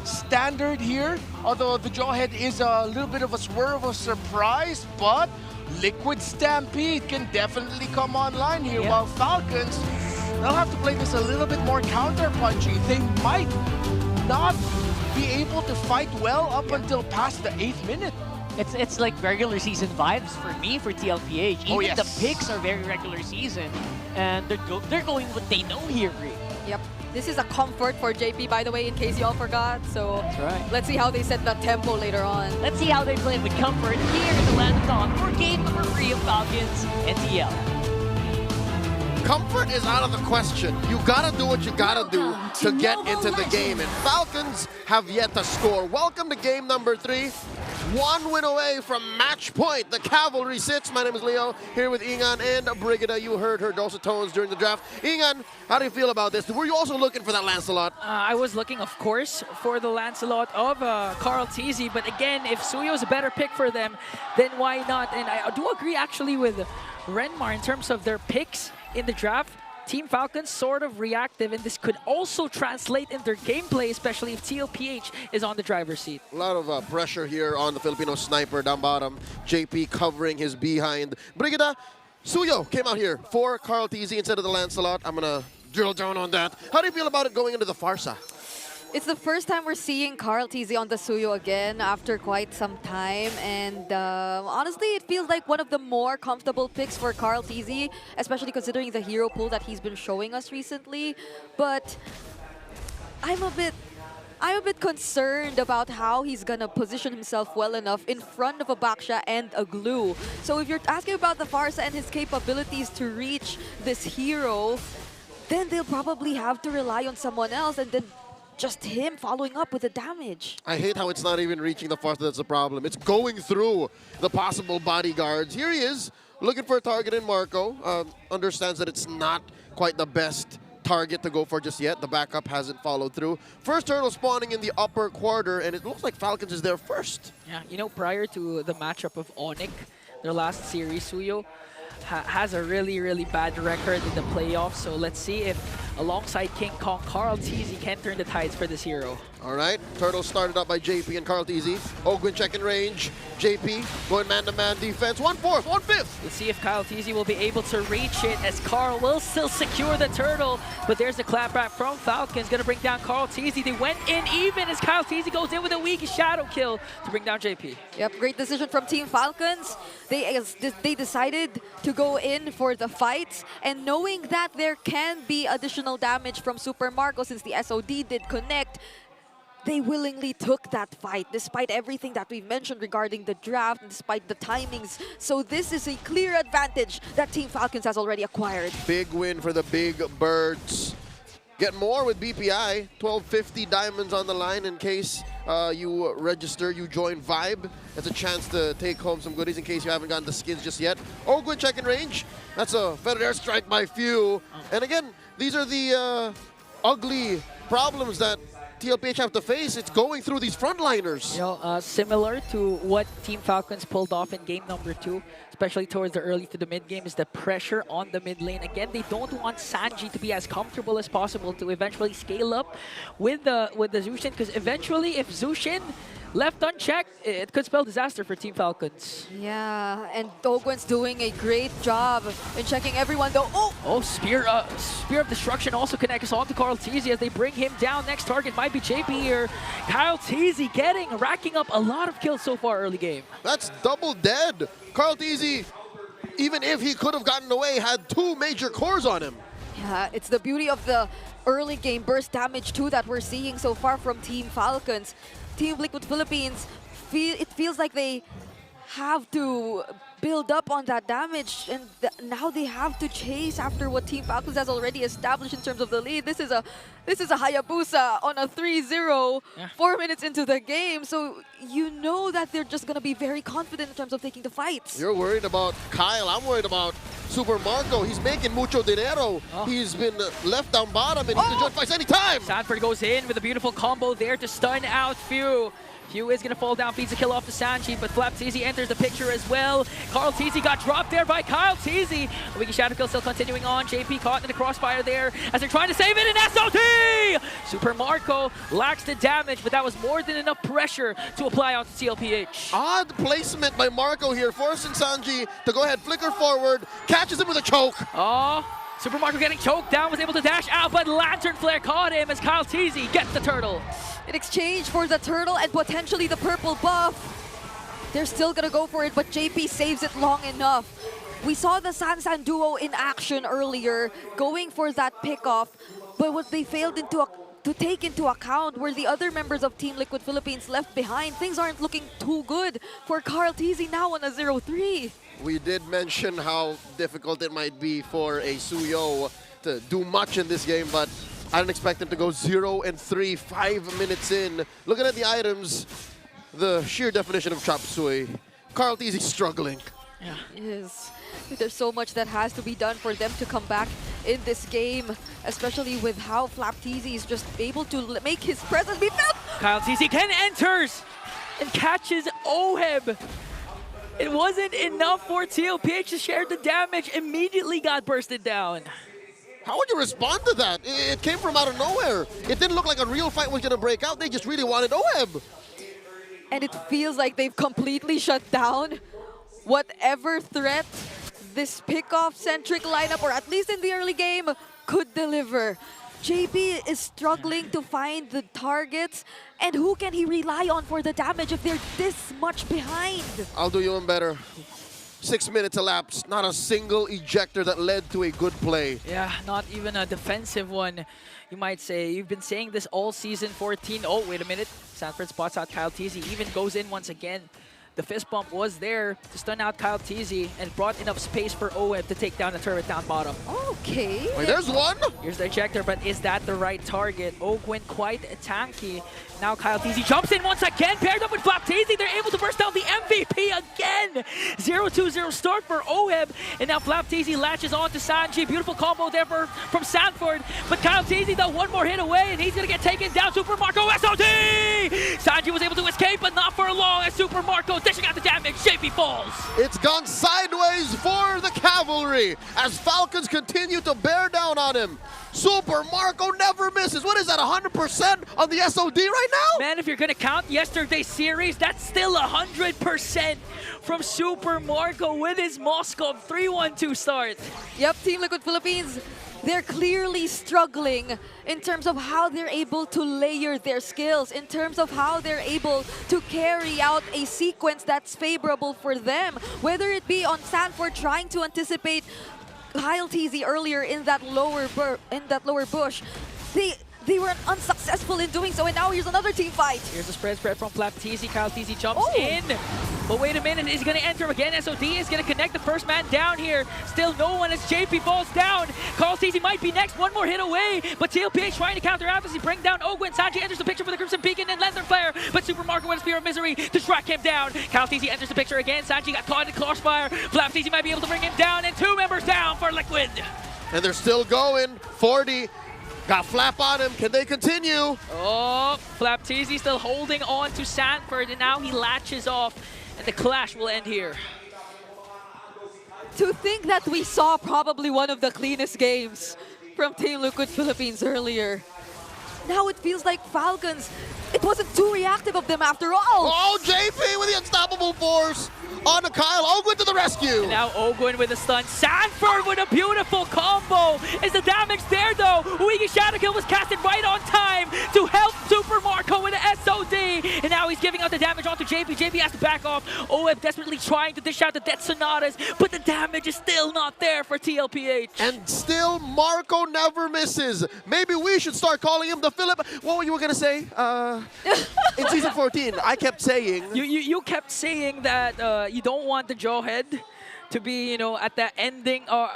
standard here, although the Jawhead is a little bit of a swerve of surprise, but Liquid Stampede can definitely come online here, while Falcons, they'll have to play this a little bit more counter-punchy. They might not be able to fight well up until past the 8th minute. It's like regular season vibes for me for TLPH. Even the picks are very regular season, and they're going what they know here. Yep. This is a comfort for JP, by the way, in case you all forgot. So let's see how they set the tempo later on. Let's see how they play with comfort here in the Land of Dawn for game number 3 of Falcons and TL. Comfort is out of the question. You gotta do what you gotta do to get into the game, and Falcons have yet to score. Welcome to game number 3. 1 win away from match point. The Cavalry sits. My name is Leo, here with Ingan and Brigida. You heard her dulcet tones during the draft. Ingan, how do you feel about this? Were you also looking for that Lancelot? I was looking, of course, for the Lancelot of Carl Tizzy, but again, if Suyo is a better pick for them, then why not? And I do agree actually with Renmar in terms of their picks in the draft. Team Falcons sort of reactive, and this could also translate in their gameplay, especially if TLPH is on the driver's seat. A lot of pressure here on the Filipino sniper down bottom. JP covering his behind. Brigida, Suyo came out here for Carl Tizzy instead of the Lancelot. I'm going to drill down on that. How do you feel about it going into the Farsa? It's the first time we're seeing Carl Tizzy on the Suyo again after quite some time, and honestly, it feels like one of the more comfortable picks for Carl Tizzy, especially considering the hero pool that he's been showing us recently. But I'm a bit concerned about how he's gonna position himself well enough in front of a Baksha and a Glue. So if you're asking about the Farsa and his capabilities to reach this hero, then they'll probably have to rely on someone else, and then just him following up with the damage. I hate how it's not even reaching the Farsa that's the problem. It's going through the possible bodyguards. Here he is, looking for a target in Marco. Understands that it's not quite the best target to go for just yet. The backup hasn't followed through. First turtle spawning in the upper quarter, and it looks like Falcons is there first. Yeah, you know, prior to the matchup of Onyx, their last series, Suyo has a really bad record in the playoffs. So let's see if alongside King Kong, Carl Tizzy can turn the tides for this hero. All right, turtle started up by JP and Carl Tizzy. Ogwin checking range. JP going man-to-man defense. 1/4, 1/5. Let's see if Carl Tizzy will be able to reach it, as Carl will still secure the turtle. But there's the clapback from Falcons, gonna bring down Carl Tizzy. They went in even as Carl Tizzy goes in with a weak shadow kill to bring down JP. Yep, great decision from Team Falcons. They decided to go in for the fights, and knowing that there can be additional damage from Super Marco since the SOD did connect, they willingly took that fight, despite everything that we've mentioned regarding the draft, and despite the timings. So this is a clear advantage that Team Falcons has already acquired. Big win for the Big Birds. Get more with BPI. 1250 diamonds on the line in case you register, you join Vibe. It's a chance to take home some goodies in case you haven't gotten the skins just yet. Oh, good check in range. That's a feathered airstrike by Few. And again, these are the ugly problems that TLPH have to face. It's going through these frontliners. You know, similar to what Team Falcons pulled off in game number 2, especially towards the early to the mid game, is the pressure on the mid lane. Again, they don't want Sanji to be as comfortable as possible to eventually scale up with the Zushin, because eventually, if Zushin left unchecked, it could spell disaster for Team Falcons. Yeah, and Dogwen's doing a great job in checking everyone though. Oh, Spear of Destruction also connects onto Carl Tizzy as they bring him down. Next target might be JP here. Carl Tizzy racking up a lot of kills so far early game. That's double dead. Carl Tizzy, even if he could have gotten away, had 2 major cores on him. Yeah, it's the beauty of the early game burst damage too that we're seeing so far from Team Falcons. Team Liquid Philippines, it feels like they have to build up on that damage, and now they have to chase after what Team Falcons has already established in terms of the lead. This is a Hayabusa on a 3-0, 4 minutes into the game, so you know that they're just gonna be very confident in terms of taking the fights. You're worried about Kyle, I'm worried about Super Marco. He's making mucho dinero. He's been left down bottom and he can join fights anytime. Sanford goes in with a beautiful combo there to stun out Few. Hugh is going to fall down, feeds a kill off to Sanji, but FLCN enters the picture as well. KarlTzy got dropped there by Kyle Teasy. Wiki Shadow Kill still continuing on. JP caught in the crossfire there as they're trying to save it in SOD! Super Marco lacks the damage, but that was more than enough pressure to apply onto TLPH. Odd placement by Marco here, forcing Sanji to go ahead, flicker forward, catches him with a choke. Oh, Super Marco getting choked down, was able to dash out, but Lantern Flare caught him as Kyle Teasy gets the turtle. In exchange for the turtle and potentially the purple buff, they're still gonna go for it, but JP saves it long enough. We saw the Sansan duo in action earlier, going for that pickoff, but what they failed to take into account were the other members of Team Liquid Philippines left behind. Things aren't looking too good for KarlTzy now on a 0-3. We did mention how difficult it might be for a Suyo to do much in this game, but I didn't expect him to go 0-3, 5 minutes in. Looking at the items, the sheer definition of chop suey. KarlTzy struggling. Yeah. Yes. There's so much that has to be done for them to come back in this game, especially with how FLCN is just able to make his presence be felt. KarlTzy again enters and catches Oheb. It wasn't enough for TLPH to share the damage, immediately got bursted down. How would you respond to that? It came from out of nowhere. It didn't look like a real fight was going to break out. They just really wanted Oheb. And it feels like they've completely shut down whatever threat this pickoff-centric lineup, or at least in the early game, could deliver. JP is struggling to find the targets, and who can he rely on for the damage if they're this much behind? I'll do you one better. 6 minutes elapsed, not a single ejector that led to a good play. Yeah, not even a defensive one, you might say. You've been saying this all season 14. Oh, wait a minute. Sanford spots out KarlTzy, even goes in once again. The fist bump was there to stun out KarlTzy and brought enough space for Oheb to take down the turret down bottom. Okay. Wait, there's one? Here's the ejector, but is that the right target? Ogwin quite tanky. Now KarlTzy jumps in once again, paired up with FLCN. They're able to burst down the MVP again. 0-2-0 start for Oheb, and now FLCN latches on to Sanji. Beautiful combo there from Sanford, but KarlTzy though one more hit away, and he's gonna get taken down. Super Marco SOD! Sanji was able to escape, but not for long as Super Marco dishing out the damage. JP falls. It's gone sideways for the cavalry as Falcons continue to bear down on him. Super Marco never misses. What is that, 100% on the SOD right now? Man, if you're going to count yesterday's series, that's still 100% from Super Marco with his Moskov 3-1-2 start. Yep, Team Liquid Philippines, they're clearly struggling in terms of how they're able to layer their skills, in terms of how they're able to carry out a sequence that's favorable for them, whether it be on Sanford trying to anticipate KarlTzy earlier in that lower bush. They were unsuccessful in doing so, and now here's another team fight. Here's the spread from FLCN. KarlTzy jumps in. But wait a minute, he's going to enter again. SOD is going to connect the first man down here. Still no one as JP falls down. KarlTzy might be next, one more hit away. But TLPH trying to counteract as he brings down Ogwin. Sanji enters the picture for the Crimson Beacon and Lantern Flare. But Super Marco with a Spear of Misery to track him down. KarlTzy enters the picture again. Sanji got caught in the crossfire. FLCN might be able to bring him down, and 2 members down for Liquid. And they're still going. 40. Got Flap on him. Can they continue? Oh, FLCN still holding on to Sanford, and now he latches off, and the clash will end here. To think that we saw probably one of the cleanest games from Team Liquid Philippines earlier. Now it feels like Falcons, it wasn't too reactive of them after all. Oh, JP with the unstoppable force on to Kyle. Ogwin to the rescue. And now Ogwin with a stun. Sanford with a beautiful combo. Is the damage there though? Wiki Shadow Kill was casted right on time to help Super Marco with the SOD. And now he's giving out the damage onto JP. JP has to back off. OF desperately trying to dish out the Death Sonatas, but the damage is still not there for TLPH. And still Marco never misses. Maybe we should start calling him the Philip. What were you going to say? In season 14, I kept saying... You kept saying that you don't want the Jawhead to be, you know, at the ending or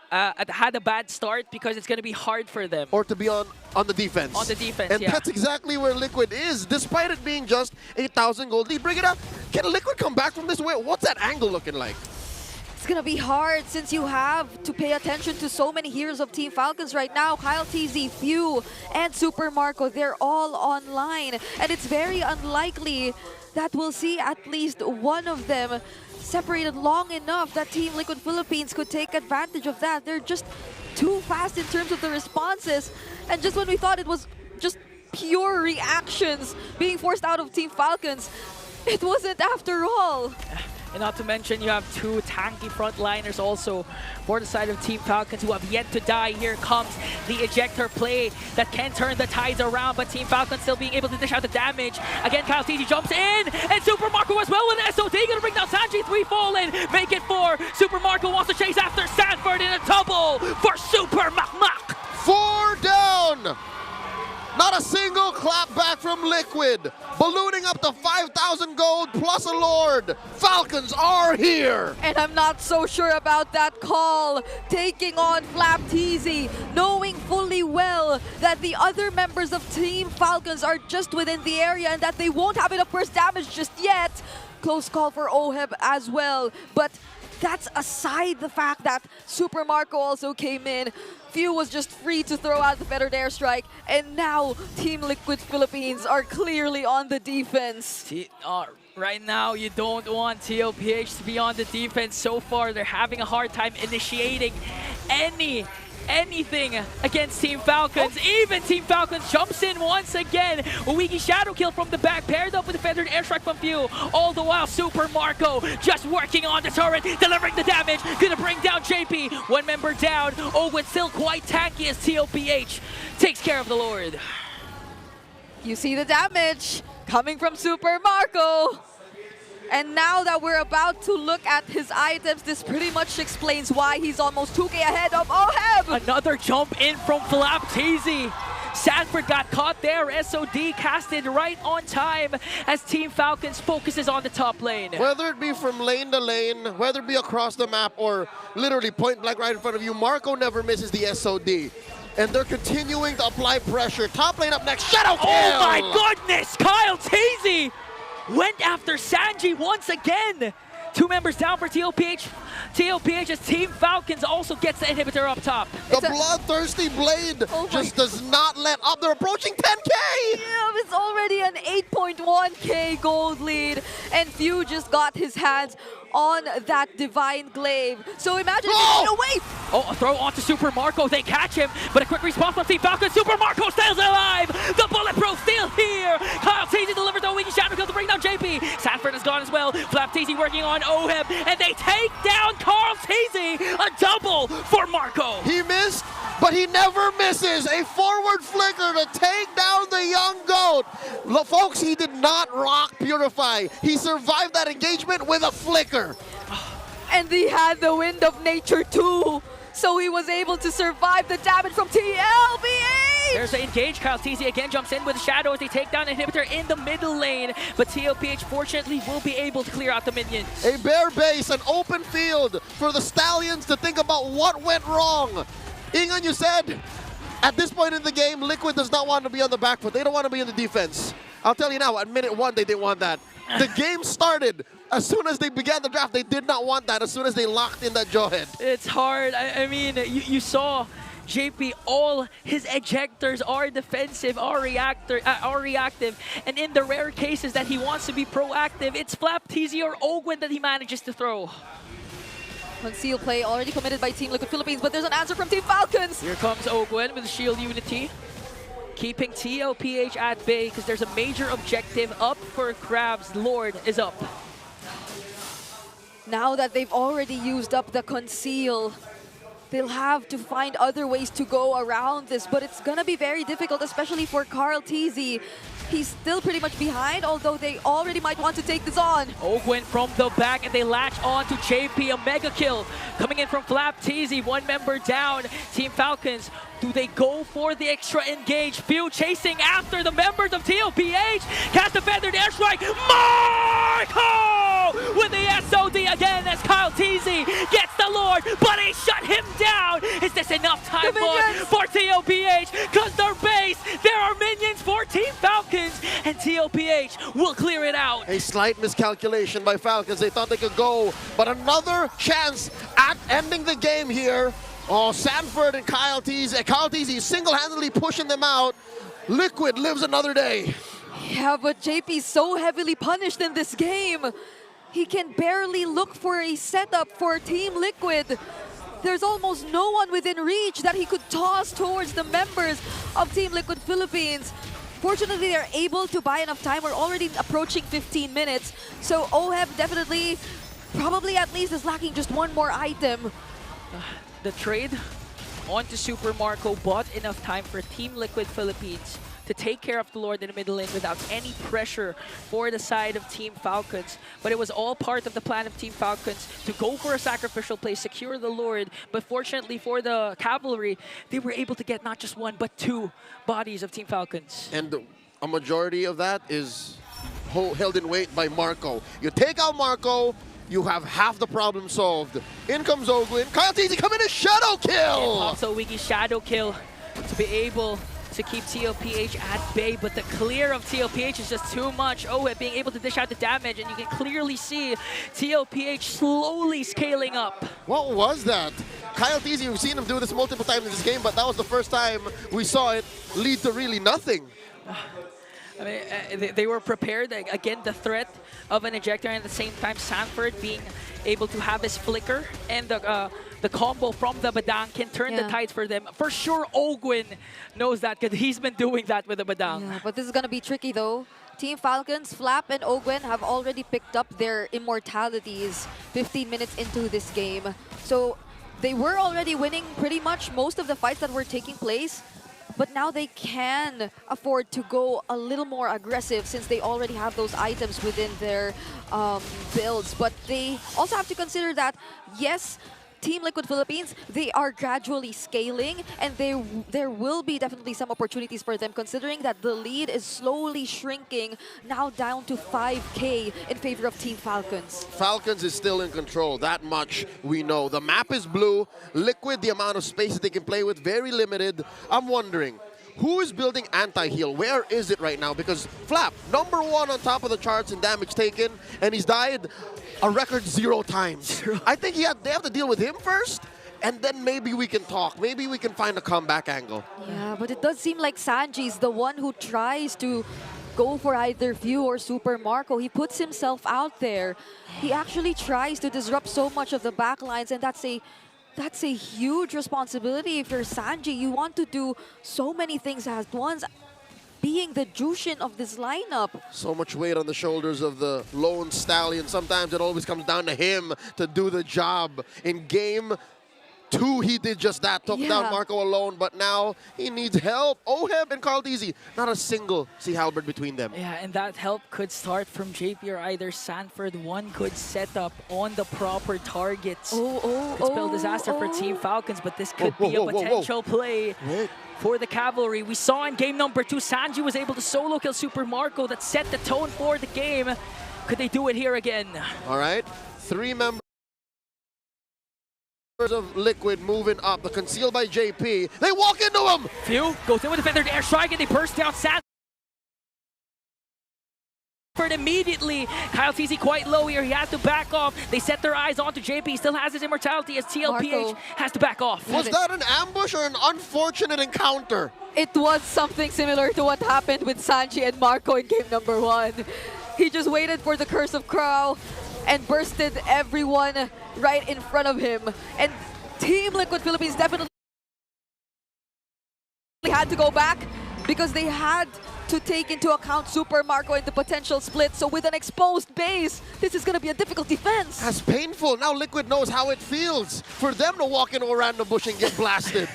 had a bad start because it's going to be hard for them. Or to be on the defense. On the defense, and yeah. that's exactly where Liquid is, despite it being just 8,000 gold lead. Bring it up. Can Liquid come back from this? What's that angle looking like? It's gonna be hard since you have to pay attention to so many heroes of Team Falcons right now. Kyle TZ, Few, and Super Marco, they're all online. And it's very unlikely that we'll see at least one of them separated long enough that Team Liquid Philippines could take advantage of that. They're just too fast in terms of the responses. And just when we thought it was just pure reactions being forced out of Team Falcons, it wasn't after all. And not to mention, you have two tanky frontliners also for the side of Team Falcons who have yet to die. Here comes the ejector play that can turn the tides around, but Team Falcons still being able to dish out the damage. Again, Kyle TZ jumps in, and Super Marco as well with an SOD. Gonna bring down Sanji, 3 fallen, make it 4. Super Marco wants to chase after Sanford in a double for Super Makmak. 4 down! Not a single clap back from Liquid. Ballooning up to 5,000 gold plus a Lord. Falcons are here. And I'm not so sure about that call. Taking on Flap TZ, knowing fully well that the other members of Team Falcons are just within the area and that they won't have enough burst damage just yet. Close call for Oheb as well. But that's aside the fact that Super Marco also came in. Few was just free to throw out the fettered airstrike, and now Team Liquid Philippines are clearly on the defense. Right now, you don't want TLPH to be on the defense. So far, they're having a hard time initiating anything against Team Falcons. Even Team Falcons jumps in once again. A Wiki shadow kill from the back, paired up with a feathered airstrike from Few. All the while, Super Marco just working on the turret, delivering the damage. Gonna bring down JP. One member down. Owen still quite tanky as TLPH takes care of the Lord. You see the damage coming from Super Marco. And now that we're about to look at his items, this pretty much explains why he's almost 2k ahead of Oheb. Another jump in from Flap TZ. Sanford got caught there. SOD casted right on time as Team Falcons focuses on the top lane. Whether it be from lane to lane, whether it be across the map or literally point blank right in front of you, Marco never misses the SOD. And they're continuing to apply pressure. Top lane up next, Shadow Kill! Oh my goodness! Kyle TZ went after Sanji once again. 2 members down for TLPH. TLPH's Team Falcons also gets the inhibitor up top. The bloodthirsty Blade just does not let up. They're approaching 10k! Yeah, it's already an 8.1k gold lead. And Few just got his hands on that Divine Glaive. So imagine if away. Oh, a throw onto Super Marco. They catch him, but a quick response from Team Falcons. Super Marco stays alive. The bulletproof still here. Kyle TZ delivers the Wiki shadow kill to bring down JP. Sanford is gone as well. Flap TZ working on Oheb, and they take down Carl TZ. A double for Marco. He missed, but he never misses. A forward flicker to take down the young goat. Look, folks, he did not rock Purify. He survived that engagement with a flicker. And he had the wind of nature too. So he was able to survive the damage from TLPH. There's an engage. Kyle TZ again jumps in with a shadow as they take down Inhibitor in the middle lane. But TLPH fortunately will be able to clear out the minions. A bare base, an open field for the Stallions to think about what went wrong. Ingan, you said, at this point in the game, Liquid does not want to be on the back foot. They don't want to be in the defense. I'll tell you now, at minute 1, they didn't want that. The game started. As soon as they began the draft, they did not want that as soon as they locked in that jawhead. It's hard. I mean, you saw JP, all his ejectors are defensive, are reactive, and in the rare cases that he wants to be proactive, it's Flap TZ or Ogwen that he manages to throw. Conceal play already committed by Team Liquid Philippines, but there's an answer from Team Falcons. Here comes Ogwen with Shield Unity, keeping TLPH at bay because there's a major objective up for grabs. Lord is up. Now that they've already used up the conceal, they'll have to find other ways to go around this, but it's gonna be very difficult, especially for Carl TZ. He's still pretty much behind, although they already might want to take this on. Ogwen from the back, and they latch on to JP, a mega kill. Coming in from Flap TZ, 1 member down. Team Falcons, do they go for the extra engage? Few chasing after the members of TLPH. Cast a feathered airstrike. Marco with the SOD again as Kyle TZ gets the Lord, but he shut him down. Is this enough time for TLPH? Because their base, there are minions for Team Falcons. waves, and TLPH will clear it out. A slight miscalculation by Falcons. They thought they could go, but another chance at ending the game here. Oh, Sanford and Kyle Teasy. Kyle Teasy single-handedly pushing them out. Liquid lives another day. Yeah, but JP's so heavily punished in this game. He can barely look for a setup for Team Liquid. There's almost no one within reach that he could toss towards the members of Team Liquid Philippines. Fortunately, they're able to buy enough time. We're already approaching 15 minutes. So OHEB definitely, probably at least is lacking just one more item. The trade onto Super Marco bought enough time for Team Liquid Philippines to take care of the Lord in the middle lane without any pressure for the side of Team Falcons. But it was all part of the plan of Team Falcons to go for a sacrificial play, secure the Lord. But fortunately for the Cavalry, they were able to get not just one, but two bodies of Team Falcons. And a majority of that is held in weight by Marco. You take out Marco, you have half the problem solved. In comes Ogwin. Kyle Teasy coming in, shadow kill! And also Wiggy's shadow kill to be able to keep TLPH at bay, but the clear of TLPH is just too much. OHEB being able to dish out the damage, and you can clearly see TLPH slowly scaling up. What was that? Kyle Teasy, we've seen him do this multiple times in this game, but that was the first time we saw it lead to really nothing. I mean, they were prepared. Again, the threat of an ejector, and at the same time, Sanford being able to have his flicker and the combo from the Badang can turn the tides for them. For sure, Ogwin knows that because he's been doing that with the Badang. Yeah, but this is going to be tricky though. Team Falcons, Flap and Ogwin have already picked up their immortalities 15 minutes into this game. So they were already winning pretty much most of the fights that were taking place. But now they can afford to go a little more aggressive since they already have those items within their builds. But they also have to consider that, yes, Team Liquid Philippines, they are gradually scaling, and there will be definitely some opportunities for them considering that the lead is slowly shrinking, now down to 5K in favor of Team Falcons. Falcons is still in control, that much we know. The map is blue, Liquid, the amount of space that they can play with, very limited. I'm wondering, who is building anti-heal? Where is it right now? Because Flap, #1 on top of the charts in damage taken, and he's died a record 0 times. I think they have to deal with him first, and then maybe we can talk. Maybe we can find a comeback angle. Yeah, but it does seem like Sanji's the one who tries to go for either View or Super Marco. He puts himself out there. He actually tries to disrupt so much of the backlines, and that's a huge responsibility if you're Sanji. You want to do so many things at once, being the Jushin of this lineup. So much weight on the shoulders of the lone stallion. Sometimes it always comes down to him to do the job. In game 2, he did just that, took down Marco alone, but now he needs help. OHEB and Kyle Teasy, not a single C-Halberd between them. Yeah, and that help could start from JP or either Sanford. One could set up on the proper targets. Could spell disaster for Team Falcons, but this could be a potential play for the Cavalry. We saw in game #2, Sanji was able to solo kill Super Marco that set the tone for the game. Could they do it here again? All right, 3 members of Liquid moving up, the concealed by JP. They walk into him! Few goes in with the feathered airstrike and they burst down Sanford immediately. Kyle Teasy quite low here, he has to back off. They set their eyes onto JP, he still has his immortality as TLPH has to back off. Was that an ambush or an unfortunate encounter? It was something similar to what happened with Sanji and Marco in game #1. He just waited for the Curse of Crow and bursted everyone right in front of him. And Team Liquid Philippines definitely had to go back because they had to take into account Super Marco and the potential split. So with an exposed base, this is going to be a difficult defense. That's painful. Now Liquid knows how it feels for them to walk into a random bush and get blasted.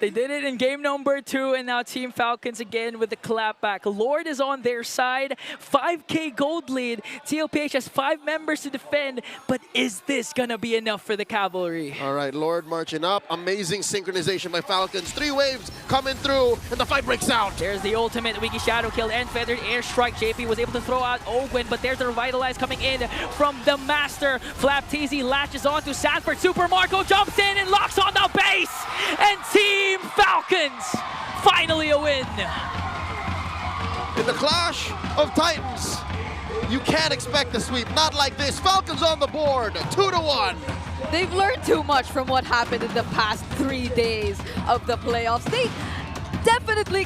They did it in game #2, and now Team Falcons again with the clapback. Lord is on their side, 5K gold lead. TLPH has 5 members to defend, but is this gonna be enough for the Cavalry? All right, Lord marching up. Amazing synchronization by Falcons. 3 waves coming through, and the fight breaks out. There's the ultimate Wiki Shadow kill and feathered airstrike. JP was able to throw out Ogwin, but there's the Revitalize coming in from the Master. Flap Teasy latches onto Sanford. Super Marco jumps in and locks on the base. And Team Falcons, finally a win. In the Clash of Titans, you can't expect a sweep. Not like this. Falcons on the board, 2-1. They've learned too much from what happened in the past 3 days of the playoffs. They definitely